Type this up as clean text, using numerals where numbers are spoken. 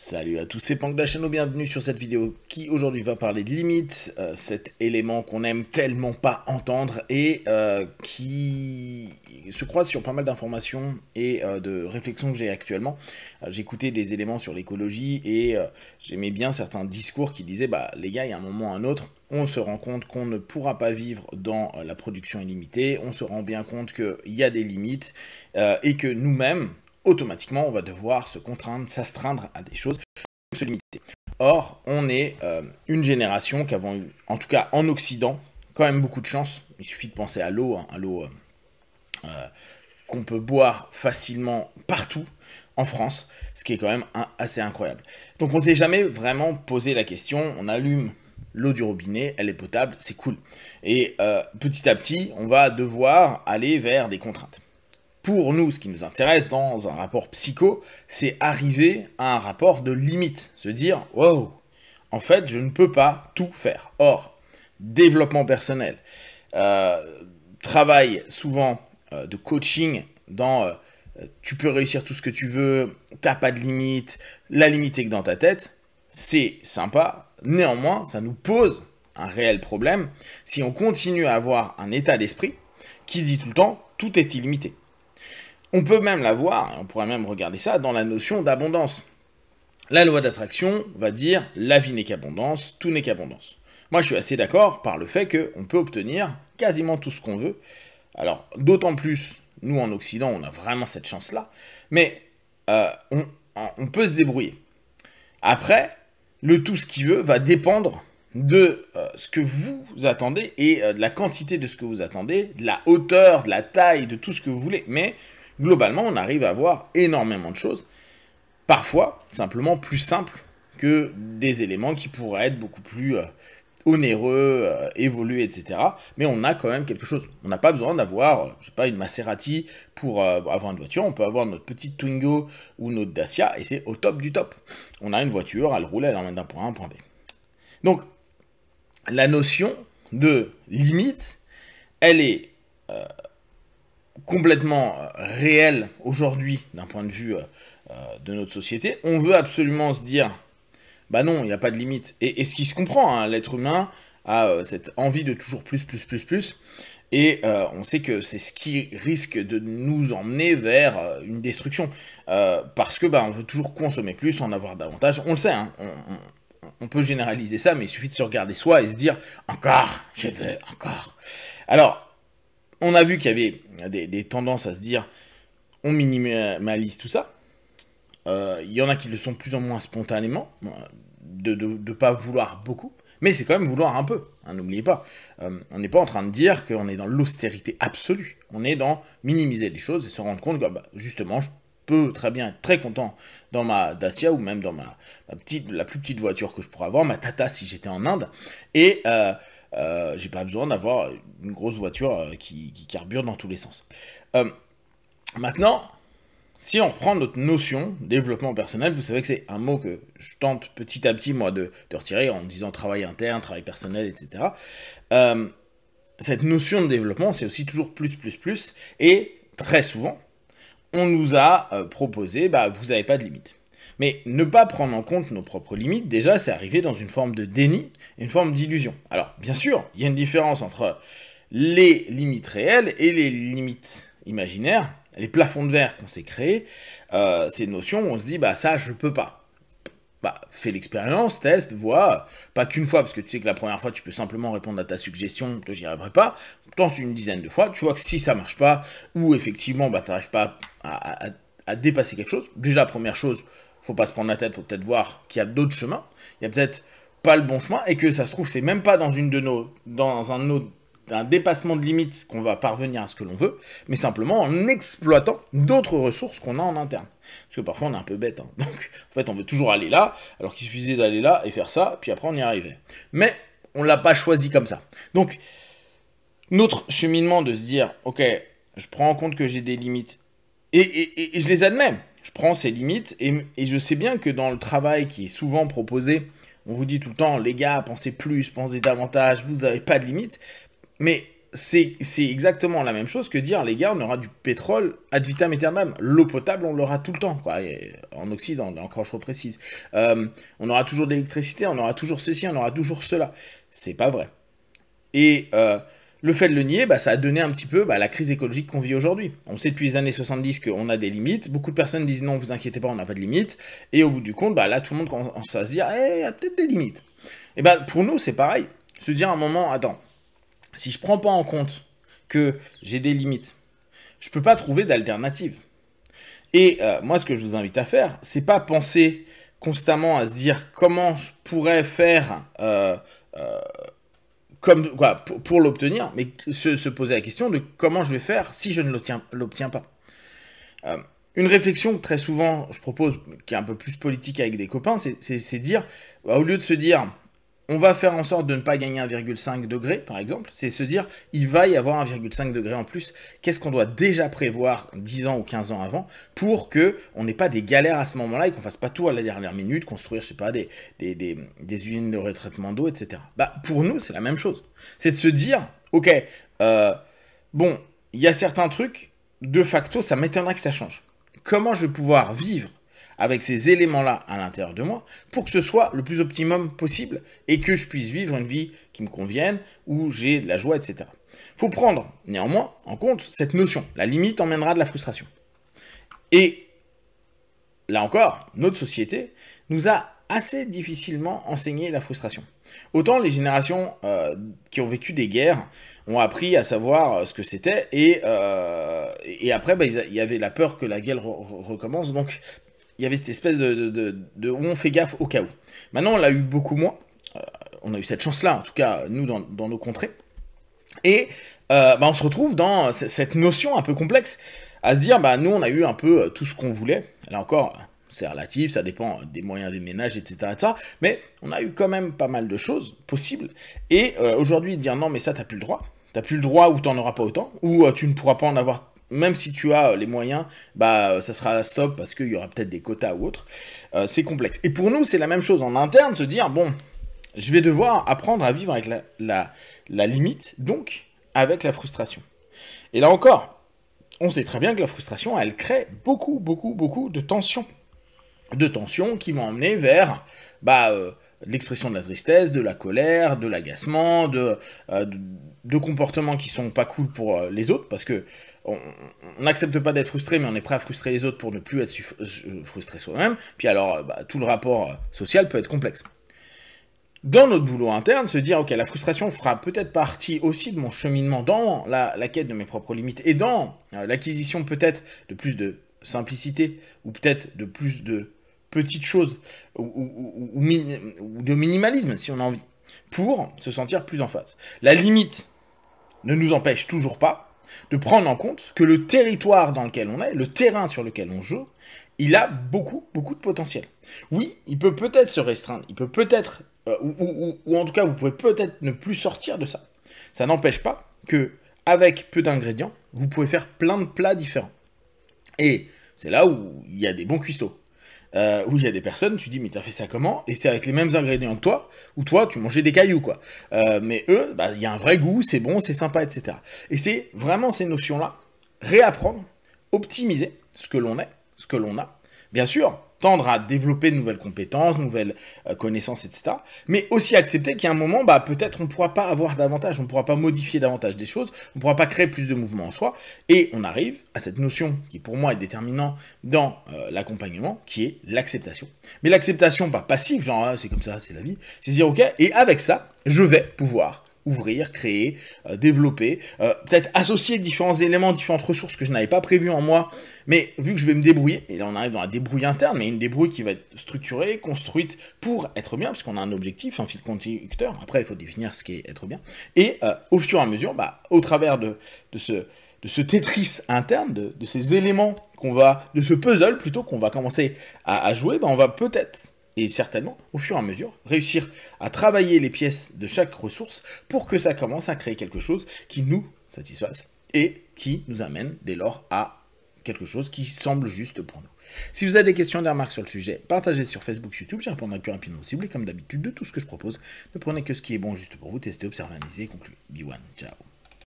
Salut à tous, c'est Pank de la chaîne, bienvenue sur cette vidéo qui aujourd'hui va parler de limites, cet élément qu'on aime tellement pas entendre et qui se croise sur pas mal d'informations et de réflexions que j'ai actuellement. J'écoutais des éléments sur l'écologie et j'aimais bien certains discours qui disaient bah les gars, il y a un moment ou un autre, on se rend compte qu'on ne pourra pas vivre dans la production illimitée, on se rend bien compte qu'il y a des limites et que nous-mêmes, automatiquement, on va devoir se contraindre, s'astreindre à des choses, se limiter. Or, on est une génération qui avons eu, en tout cas en Occident, quand même beaucoup de chance. Il suffit de penser à l'eau, à l'eau qu'on peut boire facilement partout en France, ce qui est quand même assez incroyable. Donc on ne s'est jamais vraiment posé la question, on allume l'eau du robinet, elle est potable, c'est cool. Et petit à petit, on va devoir aller vers des contraintes. Pour nous, ce qui nous intéresse dans un rapport psycho, c'est arriver à un rapport de limite. Se dire, wow, en fait, je ne peux pas tout faire. Or, développement personnel, travail souvent de coaching dans tu peux réussir tout ce que tu veux, t'as pas de limite, la limite est que dans ta tête, c'est sympa. Néanmoins, ça nous pose un réel problème si on continue à avoir un état d'esprit qui dit tout le temps, tout est illimité. On peut même l'avoir, et on pourrait même regarder ça dans la notion d'abondance. La loi d'attraction va dire la vie n'est qu'abondance, tout n'est qu'abondance. Moi je suis assez d'accord par le fait qu'on peut obtenir quasiment tout ce qu'on veut. Alors d'autant plus, nous en Occident on a vraiment cette chance-là, mais on peut se débrouiller. Après, le tout ce qui veut va dépendre de ce que vous attendez et de la quantité de ce que vous attendez, de la hauteur, de la taille, de tout ce que vous voulez, mais globalement, on arrive à avoir énormément de choses, parfois simplement plus simples que des éléments qui pourraient être beaucoup plus onéreux, évolués, etc. Mais on a quand même quelque chose. On n'a pas besoin d'avoir, je sais pas, une Maserati pour avoir une voiture. On peut avoir notre petite Twingo ou notre Dacia et c'est au top du top. On a une voiture, elle roule, elle emmène d'un point A à un point B. Donc, la notion de limite, elle est complètement réel aujourd'hui d'un point de vue de notre société. On veut absolument se dire, bah non, il n'y a pas de limite. Et ce qui se comprend, hein, l'être humain a cette envie de toujours plus, et on sait que c'est ce qui risque de nous emmener vers une destruction. Parce que bah, on veut toujours consommer plus, en avoir davantage. On le sait, hein, on peut généraliser ça, mais il suffit de se regarder soi et se dire, encore, je veux encore. Alors, on a vu qu'il y avait des tendances à se dire, on minimalise tout ça. Il y en a qui le sont plus ou moins spontanément, de ne pas vouloir beaucoup, mais c'est quand même vouloir un peu, hein, n'oubliez pas. On n'est pas en train de dire qu'on est dans l'austérité absolue, on est dans minimiser les choses et se rendre compte que bah, justement, je peux très bien être très content dans ma Dacia ou même dans la plus petite voiture que je pourrais avoir, ma Tata si j'étais en Inde, et j'ai pas besoin d'avoir une grosse voiture qui carbure dans tous les sens. Maintenant, si on reprend notre notion développement personnel, vous savez que c'est un mot que je tente petit à petit moi de retirer en me disant travail interne, travail personnel, etc. Cette notion de développement, c'est aussi toujours plus, et très souvent, on nous a proposé, bah, vous n'avez pas de limite. Mais ne pas prendre en compte nos propres limites, déjà, c'est arriver dans une forme de déni, une forme d'illusion. Alors, bien sûr, il y a une différence entre les limites réelles et les limites imaginaires, les plafonds de verre qu'on s'est créés, ces notions où on se dit, bah ça, je peux pas. Bah, fais l'expérience, teste, vois, pas qu'une fois, parce que tu sais que la première fois, tu peux simplement répondre à ta suggestion, que j'y arriverai pas, tente une dizaine de fois, tu vois que si ça marche pas, ou effectivement, bah, t'arrives pas à dépasser quelque chose, déjà, première chose, faut pas se prendre la tête, faut peut-être voir qu'il y a d'autres chemins, il y a peut-être pas le bon chemin, et que ça se trouve, c'est même pas dans un dépassement de limite qu'on va parvenir à ce que l'on veut, mais simplement en exploitant d'autres ressources qu'on a en interne. Parce que parfois on est un peu bête, hein. Donc en fait on veut toujours aller là, alors qu'il suffisait d'aller là et faire ça, puis après on y arrivait. Mais on l'a pas choisi comme ça. Donc notre cheminement de se dire, ok, je prends en compte que j'ai des limites, et je les admets, je prends ces limites, et je sais bien que dans le travail qui est souvent proposé, on vous dit tout le temps, les gars, pensez plus, pensez davantage, vous n'avez pas de limites. Mais c'est exactement la même chose que dire, les gars, on aura du pétrole ad vitam aeternam. L'eau potable, on l'aura tout le temps, quoi. Et en Occident, encore je reprécise. On aura toujours de l'électricité, on aura toujours ceci, on aura toujours cela. C'est pas vrai. Et le fait de le nier, bah, ça a donné un petit peu la crise écologique qu'on vit aujourd'hui. On sait depuis les années 70 qu'on a des limites. Beaucoup de personnes disent non, vous inquiétez pas, on n'a pas de limites. Et au bout du compte, bah, là, tout le monde commence à se dire, il y a peut-être des limites. Et bah, pour nous, c'est pareil. Se dire à un moment, attends, si je prends pas en compte que j'ai des limites, je peux pas trouver d'alternative. Et moi, ce que je vous invite à faire, c'est pas penser constamment à se dire comment je pourrais faire comme, quoi, pour l'obtenir, mais se poser la question de comment je vais faire si je ne l'obtiens pas. Une réflexion que très souvent je propose, qui est un peu plus politique avec des copains, c'est dire, au lieu de se dire, on va faire en sorte de ne pas gagner 1,5 degré, par exemple, c'est se dire, il va y avoir 1,5 degré en plus, qu'est-ce qu'on doit déjà prévoir 10 ans ou 15 ans avant, pour qu'on n'ait pas des galères à ce moment-là, et qu'on fasse pas tout à la dernière minute, construire, je sais pas, des usines de retraitement d'eau, etc. Bah, pour nous, c'est la même chose. C'est de se dire, ok, bon, il y a certains trucs, de facto, ça m'étonnerait que ça change. Comment je vais pouvoir vivre avec ces éléments-là à l'intérieur de moi, pour que ce soit le plus optimum possible, et que je puisse vivre une vie qui me convienne, où j'ai de la joie, etc. Il faut prendre, néanmoins, en compte cette notion. La limite emmènera de la frustration. Et, là encore, notre société nous a assez difficilement enseigné la frustration. Autant les générations qui ont vécu des guerres ont appris à savoir ce que c'était, et après, il y avait la peur que la guerre recommence, donc il y avait cette espèce de où on fait gaffe au cas où. Maintenant, on l'a eu beaucoup moins. On a eu cette chance-là, en tout cas, nous, dans nos contrées. Et on se retrouve dans cette notion un peu complexe, à se dire, nous, on a eu un peu tout ce qu'on voulait. Là encore, c'est relatif, ça dépend des moyens des ménages, etc., etc. Mais on a eu quand même pas mal de choses possibles. Et aujourd'hui, dire non, mais ça, t'as plus le droit. T'as plus le droit ou t'en auras pas autant, ou tu ne pourras pas en avoir. Même si tu as les moyens, ça sera stop parce qu'il y aura peut-être des quotas ou autre. C'est complexe. Et pour nous, c'est la même chose en interne, se dire, bon, je vais devoir apprendre à vivre avec la limite, donc avec la frustration. Et là encore, on sait très bien que la frustration, elle crée beaucoup, beaucoup, beaucoup de tensions. De tensions qui vont emmener vers l'expression de la tristesse, de la colère, de l'agacement, de comportements qui sont pas cool pour les autres, parce que on n'accepte pas d'être frustré, mais on est prêt à frustrer les autres pour ne plus être frustré soi-même. Puis alors, tout le rapport social peut être complexe. Dans notre boulot interne, se dire, ok, la frustration fera peut-être partie aussi de mon cheminement dans la quête de mes propres limites, et dans l'acquisition peut-être de plus de simplicité, ou peut-être de plus de petites choses, ou de minimalisme, si on a envie, pour se sentir plus en phase. La limite ne nous empêche toujours pas de prendre en compte que le territoire dans lequel on est, le terrain sur lequel on joue, il a beaucoup, beaucoup de potentiel. Oui, il peut peut-être se restreindre, il peut peut-être, ou en tout cas, vous pouvez peut-être ne plus sortir de ça. Ça n'empêche pas que, avec peu d'ingrédients, vous pouvez faire plein de plats différents. Et c'est là où il y a des bons cuistots. Où il y a des personnes, tu dis, mais t'as fait ça comment? Et c'est avec les mêmes ingrédients que toi, ou toi, tu mangeais des cailloux, quoi. Mais eux, il y a un vrai goût, c'est bon, c'est sympa, etc. Et c'est vraiment ces notions-là, réapprendre, optimiser ce que l'on est, ce que l'on a. Bien sûr, tendre à développer de nouvelles compétences, nouvelles connaissances, etc. Mais aussi accepter qu'il y a un moment, peut-être on ne pourra pas avoir davantage, on ne pourra pas modifier davantage des choses, on ne pourra pas créer plus de mouvements en soi, et on arrive à cette notion qui pour moi est déterminante dans l'accompagnement, qui est l'acceptation. Mais l'acceptation pas passive, genre c'est comme ça, c'est la vie, c'est dire ok, et avec ça, je vais pouvoir ouvrir, créer, développer, peut-être associer différents éléments, différentes ressources que je n'avais pas prévues en moi, mais vu que je vais me débrouiller, et là on arrive dans la débrouille interne, mais une débrouille qui va être structurée, construite pour être bien, parce qu'on a un objectif, un fil conducteur, après il faut définir ce qu'est être bien, et au fur et à mesure, au travers de ce Tetris interne, de ces éléments de ce puzzle plutôt qu'on va commencer à jouer, on va peut-être, et certainement, au fur et à mesure, réussir à travailler les pièces de chaque ressource pour que ça commence à créer quelque chose qui nous satisfasse et qui nous amène dès lors à quelque chose qui semble juste pour nous. Si vous avez des questions, des remarques sur le sujet, partagez sur Facebook, YouTube, j'y répondrai le plus rapidement possible et comme d'habitude de tout ce que je propose, ne prenez que ce qui est bon juste pour vous, testez, observez, analysez et concluez. Be one, ciao.